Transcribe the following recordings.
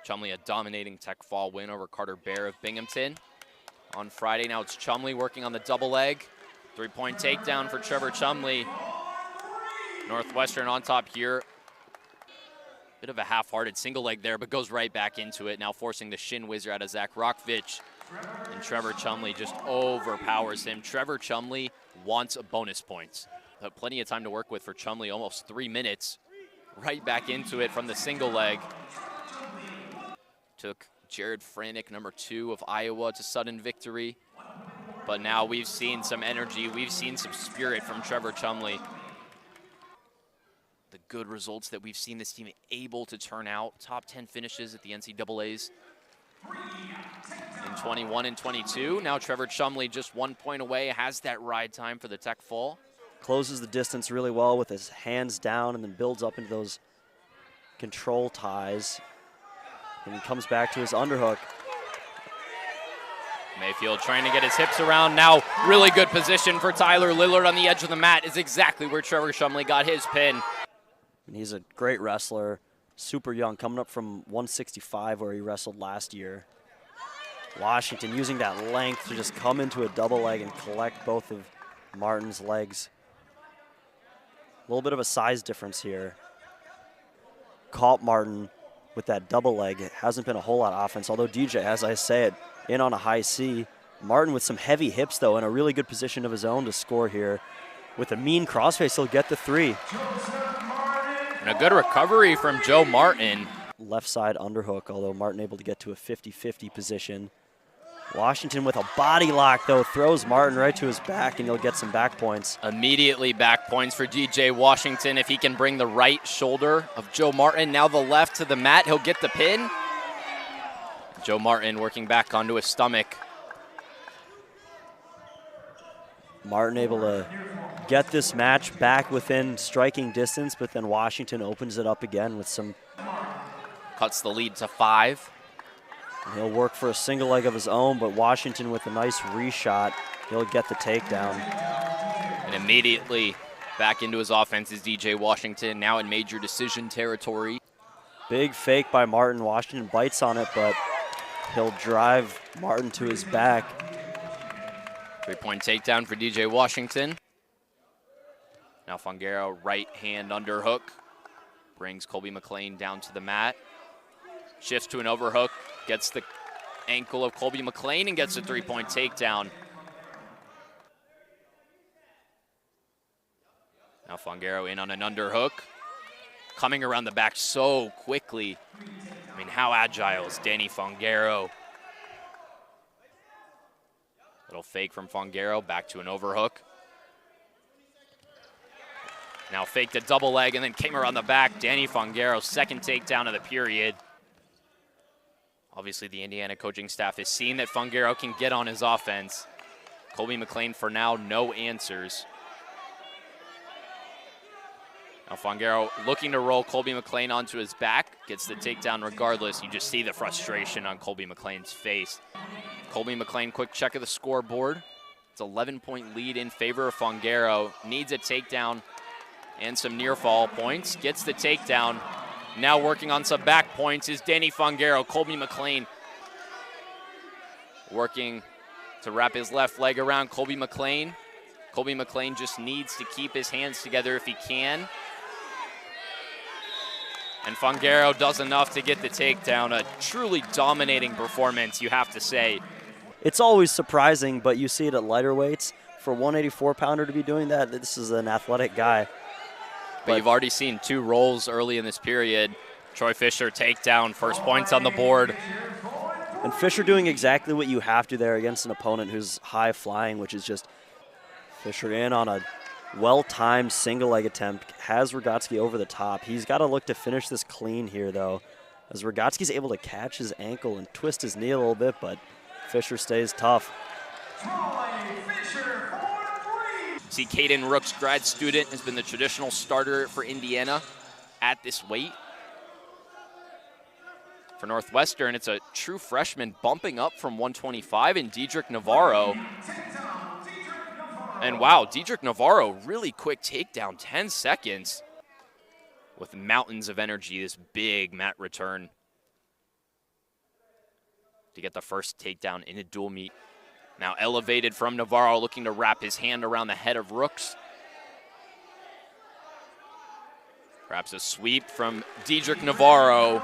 Chumley a dominating tech fall win over Carter Bear of Binghamton on Friday. Now it's Chumley working on the double leg. 3-point takedown for Trevor Chumley. Northwestern on top here. Bit of a half-hearted single leg there, but goes right back into it. Now forcing the shin whizzer out of Zack. And Trevor Chumley just overpowers him. Trevor Chumley wants bonus points. But plenty of time to work with for Chumley, almost 3 minutes. Right back into it from the single leg. Took Jared Franick, number 2 of Iowa, to sudden victory. But now we've seen some energy, we've seen some spirit from Trevor Chumley. The good results that we've seen this team able to turn out. Top 10 finishes at the NCAAs in 21 and 22. Now Trevor Chumley just 1 point away, has that ride time for the tech fall. Closes the distance really well with his hands down and then builds up into those control ties. And he comes back to his underhook. Mayfield trying to get his hips around. Now really good position for Tyler Lillard on the edge of the mat is exactly where Trevor Chumley got his pin. And he's a great wrestler, super young, coming up from 165 where he wrestled last year. Washington using that length to just come into a double leg and collect both of Martin's legs. A little bit of a size difference here. Caught Martin with that double leg. It hasn't been a whole lot of offense, although DJ, as I say it, in on a high C. Martin with some heavy hips, though, in a really good position of his own to score here. With a mean crossface, he'll get the 3. And a good recovery from Joe Martin. Left side underhook, although Martin able to get to a 50-50 position. Washington with a body lock, though, throws Martin right to his back, and he'll get some back points. Immediately back points for DJ Washington if he can bring the right shoulder of Joe Martin. Now the left to the mat, he'll get the pin. Joe Martin working back onto his stomach. Martin able to get this match back within striking distance, but then Washington opens it up again with some. Cuts the lead to 5. And he'll work for a single leg of his own, but Washington with a nice reshot, he'll get the takedown. And immediately back into his offense is DJ Washington, now in major decision territory. Big fake by Martin. Washington bites on it, but he'll drive Martin to his back. 3-point takedown for DJ Washington. Now Fongaro right hand underhook. Brings Kolby McLean down to the mat. Shifts to an overhook. Gets the ankle of Kolby McLean and gets a 3-point takedown. Now Fongaro in on an underhook. Coming around the back so quickly. I mean, how agile is Danny Fongaro? Little fake from Fongaro, back to an overhook. Now faked a double leg and then came around the back. Danny Fongaro, second takedown of the period. Obviously the Indiana coaching staff has seen that Fongaro can get on his offense. Kolby McLean for now, no answers. Now Fongaro looking to roll Kolby McLean onto his back, gets the takedown regardless. You just see the frustration on Kolby McLean's face. Kolby McLean, quick check of the scoreboard. It's an 11-point lead in favor of Fongaro. Needs a takedown and some near fall points. Gets the takedown. Now working on some back points is Danny Fongaro. Kolby McLean working to wrap his left leg around Kolby McLean. Kolby McLean just needs to keep his hands together if he can. And Fongaro does enough to get the takedown. A truly dominating performance, you have to say. It's always surprising, but you see it at lighter weights. For a 184-pounder to be doing that, this is an athletic guy. But you've already seen 2 rolls early in this period. Troy Fisher takedown, first points on the board. And Fisher doing exactly what you have to there against an opponent who's high flying, which is just Fisher in on a well-timed single leg attempt. Has Rogotsky over the top. He's got to look to finish this clean here, though, as Rogotsky's able to catch his ankle and twist his knee a little bit, but Fisher stays tough. See, Cayden Rooks, grad student, has been the traditional starter for Indiana at this weight. For Northwestern, it's a true freshman bumping up from 125 in Dedrick Navarro. And wow, Dedrick Navarro, really quick takedown, 10 seconds. With mountains of energy, this big mat return. to get the first takedown in a dual meet. Now elevated from Navarro, looking to wrap his hand around the head of Rooks. Perhaps a sweep from Dedrick Navarro.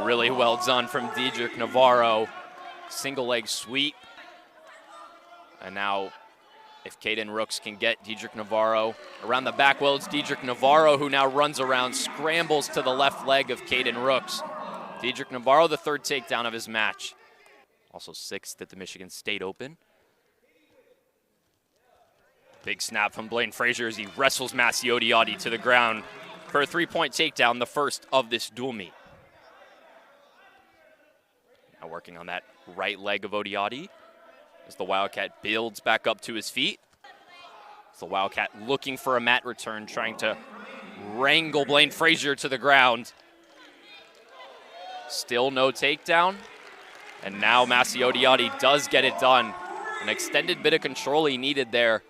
Really well done from Dedrick Navarro. Single leg sweep. And now if Cayden Rooks can get Dedrick Navarro around the back, well, it's Dedrick Navarro who now runs around, scrambles to the left leg of Cayden Rooks. Dedrick Navarro, the third takedown of his match. Also sixth at the Michigan State Open. Big snap from Blaine Frazier as he wrestles Massey to the ground for a three-point takedown, the first of this dual meet. Now working on that right leg of Odiati as the Wildcat builds back up to his feet. As the Wildcat looking for a mat return, trying to wrangle Blaine Frazier to the ground. Still no takedown. And now Massey does get it done. An extended bit of control he needed there.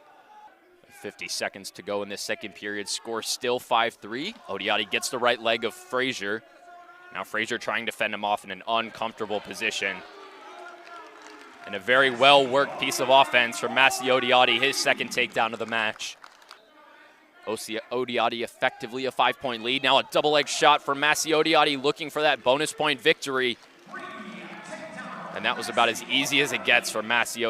50 seconds to go in this second period. Score still 5-3. Odiati gets the right leg of Frazier. Now Frazier trying to fend him off in an uncomfortable position. And a very well-worked piece of offense from Massey his second takedown of the match. Odiati effectively a 5-point lead. Now a double leg shot from Massey looking for that bonus point victory. And that was about as easy as it gets for Massey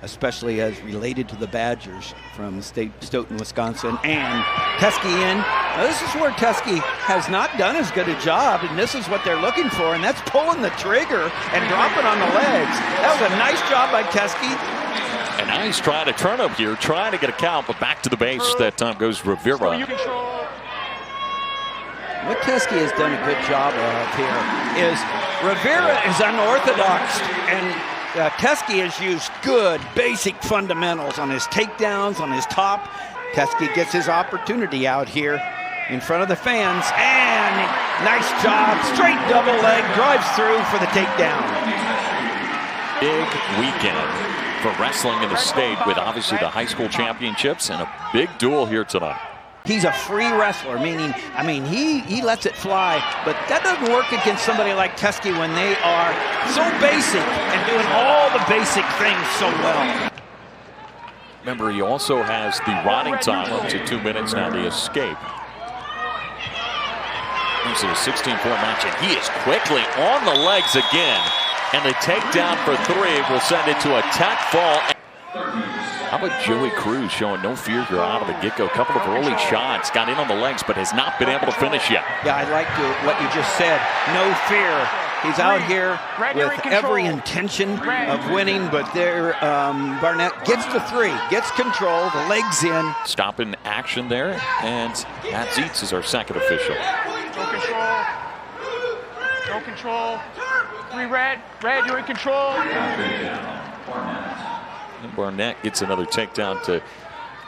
Especially as related to the Badgers from Stoughton, Wisconsin. And Teskey in. Now this is where Teskey has not done as good a job, and this is what they're looking for, and that's pulling the trigger and dropping on the legs. That was a nice job by Teskey. And now he's trying to turn up here, trying to get a count, but back to the base. That time goes Rivera. What Teskey has done a good job of here is Rivera is unorthodox, and Teskey has used good basic fundamentals on his takedowns, on his top. Teskey gets his opportunity out here in front of the fans, and nice job, straight double leg, drives through for the takedown. Big weekend for wrestling in the state with obviously the high school championships and a big duel here tonight. He's a free wrestler, meaning, he lets it fly, but that doesn't work against somebody like Teskey when they are so basic and doing all the basic things so well. Remember, he also has the rotting time up to 2 minutes now to escape. This is a 16-point match, and he is quickly on the legs again. And the takedown for three will send it to a tack fall. How about Joey Cruz showing no fear here out of the get-go? A couple of early shots, got in on the legs, but has not been able to finish yet. Yeah, I like what you just said. No fear. He's out here with every intention of winning, but there, Barnett gets the three, gets control, the legs in. Stopping action there, and Matt Zietz is our second official. No control. No control. Three red. Red, you're in control. And Barnett gets another takedown to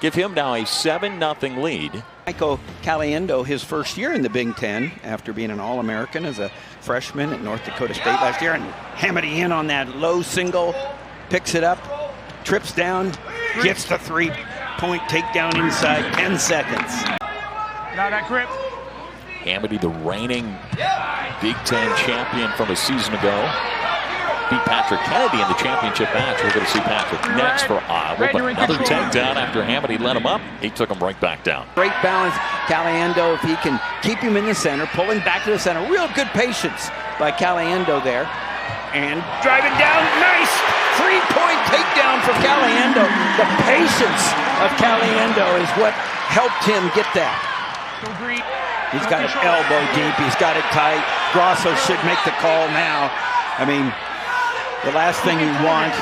give him now a 7-0 lead. Michael Caliendo, his first year in the Big Ten after being an All-American as a freshman at North Dakota State last year, and Hamady in on that low single, picks it up, trips down, gets the three-point takedown inside 10 seconds. Now that grip. Hamady, the reigning Big Ten champion from a season ago, beat Patrick Kennedy in the championship match. We're going to see Patrick next for Iowa, but another takedown after Hamady let him up. He took him right back down. Great balance, Caliendo, if he can keep him in the center, pull him back to the center. Real good patience by Caliendo there. And driving down, nice three-point takedown for Caliendo. The patience of Caliendo is what helped him get that. He's got it elbow deep, he's got it tight. Grosso should make the call now. The last thing you want.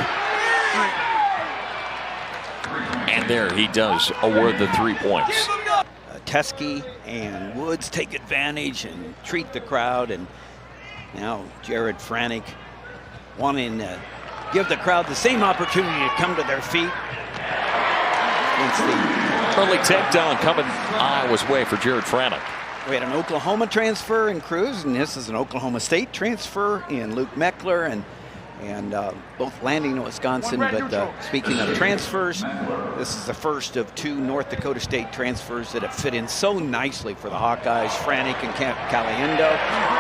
And there he does award the 3 points. Teskey and Woods take advantage and treat the crowd, and now Jared Franek wanting to give the crowd the same opportunity to come to their feet. It's the early takedown coming Iowa's way for Jared Franek. We had an Oklahoma transfer in Cruz, and this is an Oklahoma State transfer in Luke Meckler, and both landing in Wisconsin. But speaking of transfers, this is the first of two North Dakota State transfers that have fit in so nicely for the Hawkeyes, Franek and Caliendo.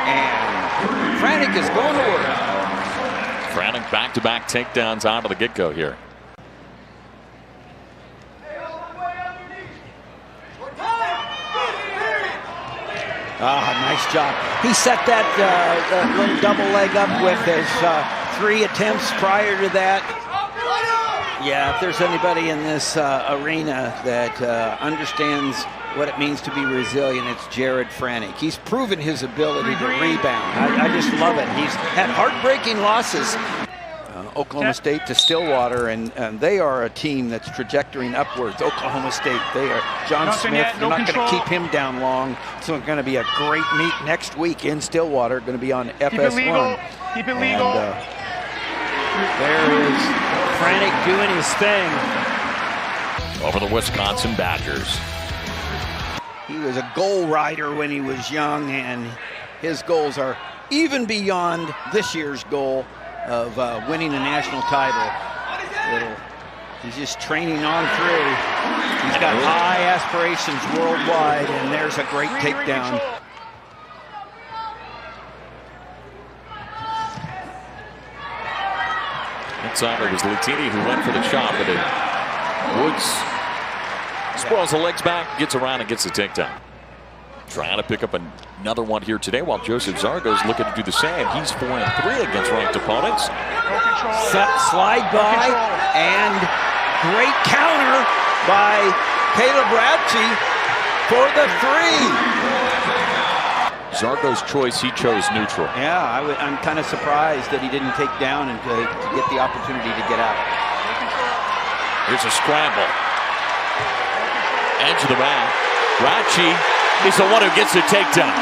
And Franek is going to work. Frantic back-to-back takedowns out of the get-go here. Nice job. He set that little double leg up with his 3 attempts prior to that. Yeah, if there's anybody in this arena that understands what it means to be resilient, it's Jared Frantic. He's proven his ability to rebound. I just love it. He's had heartbreaking losses. Oklahoma State to Stillwater, and they are a team that's trajectorying upwards. Oklahoma State, they are. John Smith, you're not going to keep him down long. So it's going to be a great meet next week in Stillwater. Going to be on FS1. Keep it legal. Keep it legal. And, there is Frantic doing his thing. Over the Wisconsin Badgers. He was a goal rider when he was young, and his goals are even beyond this year's goal of winning a national title. He's just training on through. He's got high aspirations worldwide, and there's a great takedown. Inside it was Latini who went for the shot, but Woods spoils the legs back, gets around and gets the takedown. Trying to pick up another one here today while Joseph Zargo's looking to do the same. He's 4-3 against ranked opponents. Slide by, and great counter by Caleb Radke for the 3. Zargo's choice, he chose neutral. Yeah, I'm kind of surprised that he didn't take down and to get the opportunity to get out. Here's a scramble. Edge of the mat. Radke is the one who gets the takedown.